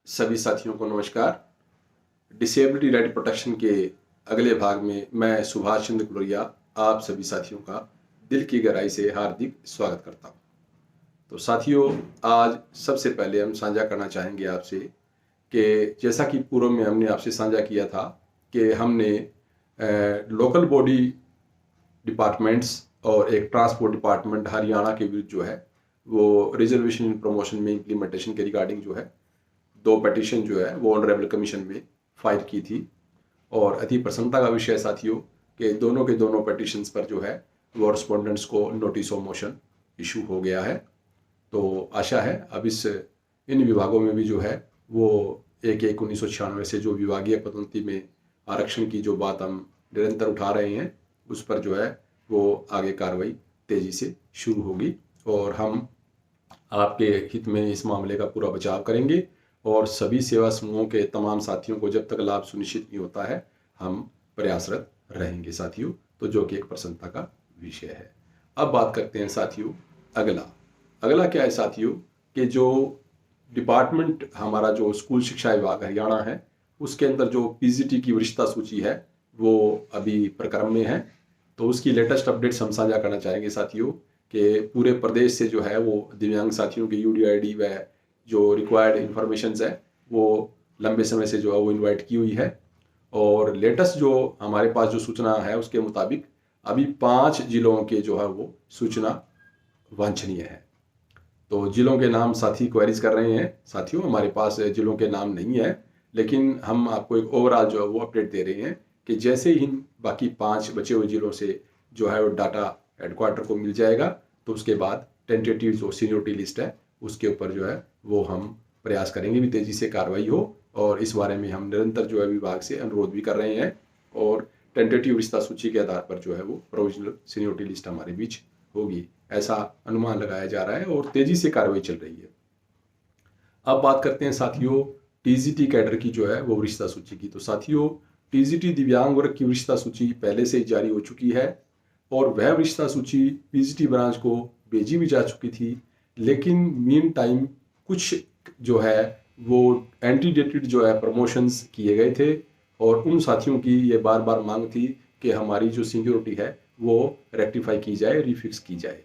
सभी साथियों को नमस्कार। डिसेबिलिटी राइट प्रोटेक्शन के अगले भाग में मैं सुभाष चंद्र कुलरिया आप सभी साथियों का दिल की गहराई से हार्दिक स्वागत करता हूं। तो साथियों, आज सबसे पहले हम साझा करना चाहेंगे आपसे कि जैसा कि पूर्व में हमने आपसे साझा किया था कि हमने लोकल बॉडी डिपार्टमेंट्स और एक ट्रांसपोर्ट डिपार्टमेंट हरियाणा के विरुद्ध जो है वो रिजर्वेशन प्रमोशन में इम्प्लीमेंटेशन के रिगार्डिंग जो है दो पिटीशन जो है वो ऑनरेबल कमीशन में फाइल की थी। और अति प्रसन्नता का विषय साथियों कि दोनों के दोनों पिटीशंस पर जो है वो रिस्पोंडेंट्स को नोटिस ऑफ मोशन इशू हो गया है। तो आशा है अब इन विभागों में भी जो है वो 1/1/1996 से जो विभागीय पदोन्नति में आरक्षण की जो बात हम निरंतर उठा रहे हैं उस पर जो है वो आगे कार्रवाई तेजी से शुरू होगी और हम आपके हित में इस मामले का पूरा बचाव करेंगे और सभी सेवा समूहों के तमाम साथियों को जब तक लाभ सुनिश्चित नहीं होता है हम प्रयासरत रहेंगे साथियों। तो जो कि एक प्रसन्नता का विषय है। अब बात करते हैं साथियों अगला क्या है साथियों कि जो डिपार्टमेंट हमारा जो स्कूल शिक्षा विभाग हरियाणा है उसके अंदर जो पीजीटी की वरिष्ठता सूची है वो अभी प्रक्रम में है। तो उसकी लेटेस्ट अपडेट्स हम साझा करना चाहेंगे साथियों कि पूरे प्रदेश से जो है वो दिव्यांग साथियों की यूडीआईडी व जो रिक्वायर्ड इंफॉर्मेशंस है वो लंबे समय से जो है वो इनवाइट की हुई है। और लेटेस्ट जो हमारे पास जो सूचना है उसके मुताबिक अभी 5 जिलों के जो है वो सूचना वांछनीय है। तो जिलों के नाम साथी क्वेरीज कर रहे हैं साथियों, हमारे पास जिलों के नाम नहीं है लेकिन हम आपको एक ओवरऑल जो है वो अपडेट दे रहे हैं कि जैसे ही बाकी 5 बचे हुए जिलों से जो है वो डाटा हेडक्वार्टर को मिल जाएगा तो उसके बाद टेंटेटिव जो सीनियोरिटी लिस्ट है उसके ऊपर जो है वो हम प्रयास करेंगे भी तेजी से कार्रवाई हो। और इस बारे में हम निरंतर जो है विभाग से अनुरोध भी कर रहे हैं और टेंटेटिव रिश्ता सूची के आधार पर जो है वो प्रोविजनल सीनियोरिटी लिस्ट हमारे बीच होगी ऐसा अनुमान लगाया जा रहा है और तेजी से कार्रवाई चल रही है। अब बात करते हैं साथियों टीजीटी कैडर की जो है वो वरिष्ठता सूची की। तो साथियों टीजीटी दिव्यांग वर्ग की वरिष्ठता सूची पहले से जारी हो चुकी है और वह वरिष्ठता सूची पीजीटी ब्रांच को भेजी भी जा चुकी थी, लेकिन मीन टाइम कुछ जो है वो एंटीडेटेड जो है प्रमोशंस किए गए थे और उन साथियों की ये बार बार मांग थी कि हमारी जो सीनियोरिटी है वो रेक्टिफाई की जाए, रिफिक्स की जाए।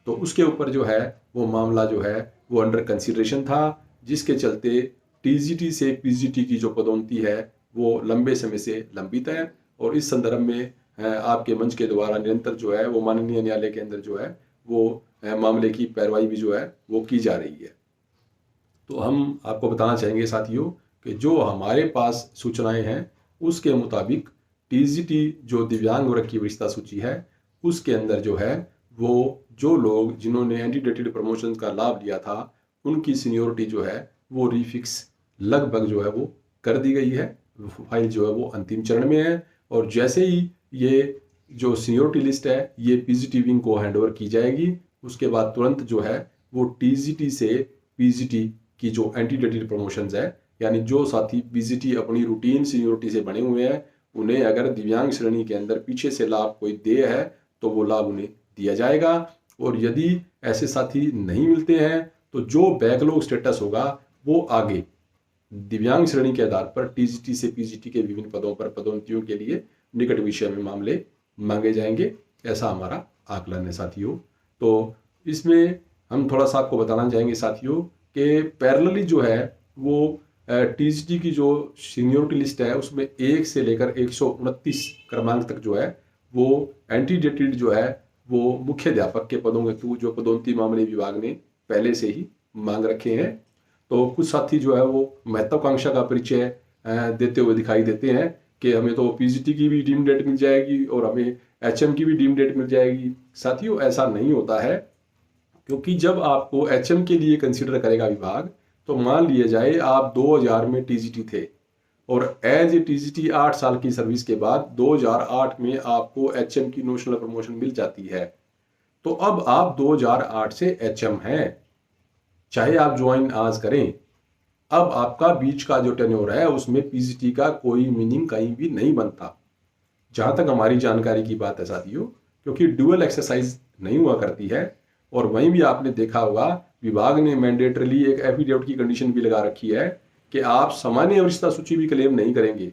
तो उसके ऊपर जो है वो मामला जो है वो अंडर कंसिडरेशन था, जिसके चलते टीजीटी से पीजीटी की जो पदोन्नति है वो लंबे समय से लंबित है। और इस संदर्भ में आपके मंच के द्वारा निरंतर जो है वो माननीय न्यायालय के अंदर जो है वो मामले की पैरवाई भी जो है वो की जा रही है। तो हम आपको बताना चाहेंगे साथियों कि जो हमारे पास सूचनाएं हैं उसके मुताबिक टीजीटी जो दिव्यांग वर्ग की वरिष्ठता सूची है उसके अंदर जो है वो जो लोग जिन्होंने एंटीडेटेड प्रमोशन का लाभ लिया था उनकी सीनियोरिटी जो है वो रिफिक्स लगभग जो है वो कर दी गई है। फाइल जो है वो अंतिम चरण में है और जैसे ही ये जो सीनियोरिटी लिस्ट है ये पीजीटी विंग को हैंडओवर की जाएगी उसके बाद तुरंत जो है वो टीजीटी से पीजीटी की जो एंटीडेटेड प्रमोशंस है यानी जो साथी पीजीटी अपनी रूटीन सीनियोरिटी से बने हुए हैं उन्हें अगर दिव्यांग श्रेणी के अंदर पीछे से लाभ कोई दे है तो वो लाभ उन्हें दिया जाएगा। और यदि ऐसे साथी नहीं मिलते हैं तो जो बैकलॉग स्टेटस होगा वो आगे दिव्यांग श्रेणी के आधार पर टीजीटी से पीजीटी के विभिन्न पदों पर पदोन्नतियों के लिए निकट विषय में मामले मांगे जाएंगे, ऐसा हमारा आकलन है साथियों। तो इसमें हम थोड़ा सा आपको बताना चाहेंगे साथियों कि पैरेलली जो है वो टीजीटी की जो सीनियोरिटी लिस्ट है उसमें 1 से लेकर 129 क्रमांक तक जो है वो एंटीडेटेड जो है वो मुख्य अध्यापक के पदों के जो पदोन्नति मामले विभाग ने पहले से ही मांग रखे हैं। तो कुछ साथी जो है वो महत्वाकांक्षा का परिचय देते हुए दिखाई देते हैं कि हमें तो पीजीटी की भी डीम डेट मिल जाएगी और हमें एचएम की भी डीम डेट मिल जाएगी। साथियों ऐसा नहीं होता है, क्योंकि जब आपको एचएम के लिए कंसीडर करेगा विभाग तो मान लिया जाए आप 2000 में टीजीटी थे और एज ए टीजीटी 8 साल की सर्विस के बाद 2008 में आपको एचएम की नोशनल प्रमोशन मिल जाती है। तो अब आप 2008 से एचएम हैं, चाहे आप ज्वाइन आज करें, अब आपका बीच का जो टेन्योर है उसमें पीजीटी का कोई मीनिंग कहीं भी नहीं बनता, जहां तक हमारी जानकारी की बात है साथियों, क्योंकि ड्यूअल एक्सरसाइज नहीं हुआ करती है। और वहीं भी आपने देखा होगा विभाग ने मैंडेटरीली एक एफिडेविट की कंडीशन भी लगा रखी है कि आप सामान्य वरिष्ठता सूची भी क्लेम नहीं करेंगे,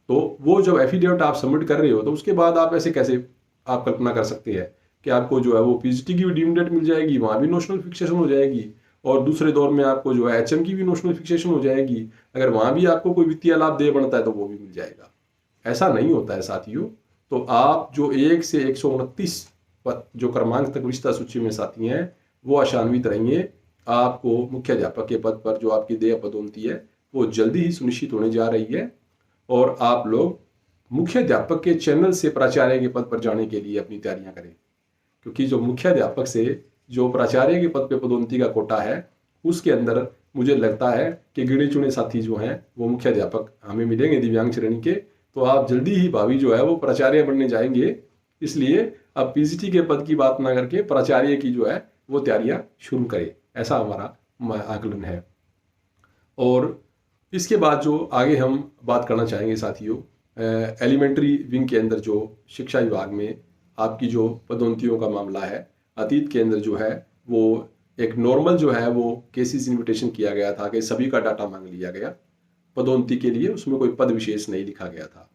तो वो जब एफिडेविट आप सबमिट कर रहे हो तो उसके बाद आप ऐसे कैसे आप कल्पना कर सकते हैं कि आपको जो है वो पीजीटी की भी डीम्ड डेट मिल जाएगी, वहाँ भी नोशनल फिक्सेशन हो जाएगी, और दूसरे दौर में आपको जो है एचएम की भी नोशनल फिक्सेशन हो जाएगी, अगर वहाँ भी आपको कोई वित्तीय लाभ दे बनता है तो वो भी मिल जाएगा। ऐसा नहीं होता है साथियों। तो आप जो 1 से 129 पद जो क्रमांक तक वरिष्ठता सूची में साथी हैं वो आशान्वित रहिए। आपको मुख्य अध्यापक के पद पर जो आपकी देय पदोन्नति है वो जल्दी ही सुनिश्चित होने जा रही है, और आप लोग मुख्य अध्यापक के चैनल से प्राचार्य के पद पर जाने के लिए अपनी तैयारियां करें, क्योंकि जो मुख्य अध्यापक से जो प्राचार्य के पद पर पदोन्नति का कोटा है उसके अंदर मुझे लगता है कि गिने चुने साथी जो हैं वो मुख्य अध्यापक हमें मिलेंगे दिव्यांग श्रेणी के। तो आप जल्दी ही भावी जो है वो प्राचार्य बनने जाएंगे, इसलिए अब पीजीटी के पद की बात ना करके प्राचार्य की जो है वो तैयारियां शुरू करें, ऐसा हमारा आकलन है। और इसके बाद जो आगे हम बात करना चाहेंगे साथियों, एलिमेंट्री विंग के अंदर जो शिक्षा विभाग में आपकी जो पदोन्नतियों का मामला है, अतीत के अंदर जो है वो एक नॉर्मल जो है वो केसेस इन्विटेशन किया गया था कि सभी का डाटा मांग लिया गया पदोन्नति के लिए, उसमें कोई पद विशेष नहीं लिखा गया था।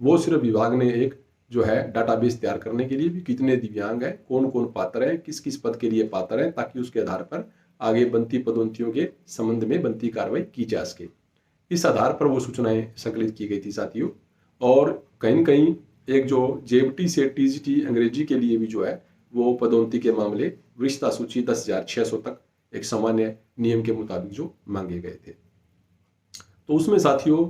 वो सिर्फ विभाग ने एक जो है डाटाबेस तैयार करने के लिए भी कितने दिव्यांग हैं, कौन कौन पात्र हैं, किस किस पद के लिए पात्र हैं, ताकि उसके आधार पर आगे बनती पदोन्नतियों के संबंध में बनती कार्रवाई की जा सके। इस आधार पर वो सूचनाएं संकलित की गई थी साथियों। और कहीं न कहीं एक जो जेएमटी से टीजीटी अंग्रेजी के लिए भी जो है वो पदोन्नति के मामले वरिष्ठता सूची 10,600 तक एक सामान्य नियम के मुताबिक जो मांगे गए थे। तो उसमें साथियों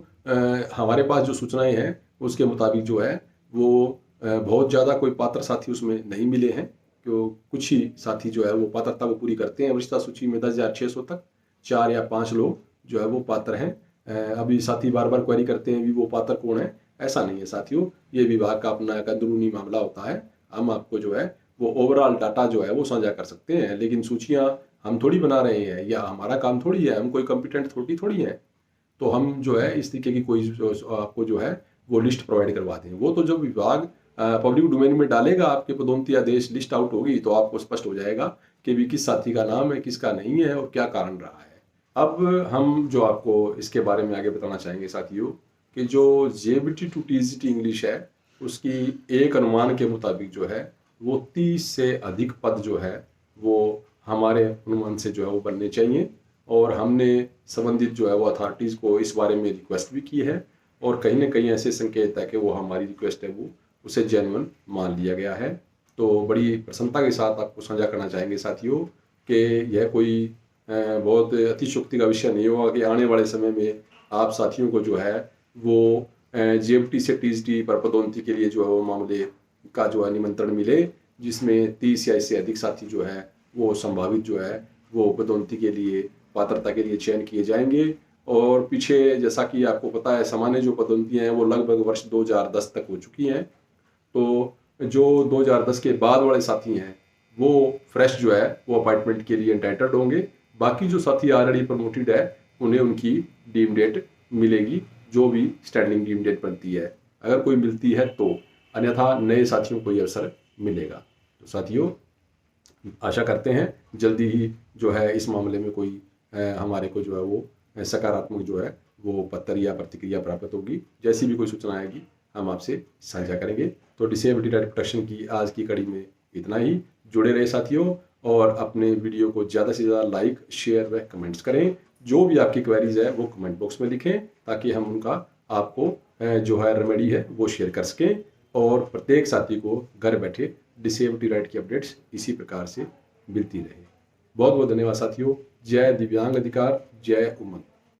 हमारे पास जो सूचनाएं हैं उसके मुताबिक जो है वो बहुत ज़्यादा कोई पात्र साथी उसमें नहीं मिले हैं, क्यों कुछ ही साथी जो है वो पात्रता को पूरी करते हैं। वरिष्ठता सूची में 10,600 तक 4 या 5 लोग जो है वो पात्र हैं। अभी साथी बार बार क्वेरी करते हैं भी वो पात्र कौन है, ऐसा नहीं है साथियों, ये विभाग का अपना एक अंदरूनी मामला होता है। हम आपको जो है वो ओवरऑल डाटा जो है वो साझा कर सकते हैं, लेकिन सूचियाँ हम थोड़ी बना रहे हैं या हमारा काम थोड़ी है, हम कोई कॉम्पिटेंट अथॉरिटी थोड़ी है तो हम जो है इस तरीके की कोई आपको जो है वो लिस्ट प्रोवाइड करवाते हैं। वो तो जब विभाग पब्लिक डोमेन में डालेगा आपके पदोन्नति आदेश लिस्ट आउट होगी तो आपको स्पष्ट हो जाएगा कि भी किस साथी का नाम है, किसका नहीं है और क्या कारण रहा है। अब हम जो आपको इसके बारे में आगे बताना चाहेंगे साथियों कि जो जेबीटी टू टीजीटी इंग्लिश है उसकी एक अनुमान के मुताबिक जो है वो 30 से अधिक पद जो है वो हमारे अनुमान से जो है वो बनने चाहिए, और हमने संबंधित जो है वो अथॉरिटीज़ को इस बारे में रिक्वेस्ट भी की है, और कहीं ना कहीं ऐसे संकेत है कि वो हमारी रिक्वेस्ट है वो उसे जेन्युइन मान लिया गया है। तो बड़ी प्रसन्नता के साथ आपको साझा करना चाहेंगे साथियों कि यह कोई बहुत अतिशयोक्ति का विषय नहीं होगा कि आने वाले समय में आप साथियों को जो है वो जेएमटी से टीजीटी पर पदोन्नति के लिए जो है वो मामले का जो है निमंत्रण मिले, जिसमें 30 या इससे अधिक साथी जो है वो संभावित जो है वो पदोन्नति के लिए पात्रता के लिए चयन किए जाएंगे। और पीछे जैसा कि आपको पता है सामान्य जो पदोन्नतियाँ हैं वो लगभग वर्ष 2010 तक हो चुकी हैं, तो जो 2010 के बाद वाले साथी हैं वो फ्रेश जो है वो अपॉइंटमेंट के लिए एंटाइटल्ड होंगे। बाकी जो साथी ऑलरेडी प्रमोटेड है उन्हें उनकी डीम डेट मिलेगी, जो भी स्टैंडिंग डीम डेट बनती है, अगर कोई मिलती है तो, अन्यथा नए साथियों को ये अवसर मिलेगा। तो साथियों आशा करते हैं जल्दी ही जो है इस मामले में कोई हमारे को जो है वो सकारात्मक जो है वो पत्र या प्रतिक्रिया प्राप्त होगी। जैसी भी कोई सूचना आएगी हम आपसे साझा करेंगे। तो डिसेबिलिटी राइट प्रोटेक्शन की आज की कड़ी में इतना ही। जुड़े रहे साथियों, और अपने वीडियो को ज़्यादा से ज़्यादा लाइक, शेयर व कमेंट्स करें। जो भी आपकी क्वेरीज है वो कमेंट बॉक्स में लिखें ताकि हम उनका आपको जो है रेमेडी है वो शेयर कर सकें, और प्रत्येक साथी को घर बैठे डिसेबिलिटी राइट की अपडेट्स इसी प्रकार से मिलती रहे। बहुत बहुत धन्यवाद साथियों। जय दिव्यांग अधिकार, जय उमंग।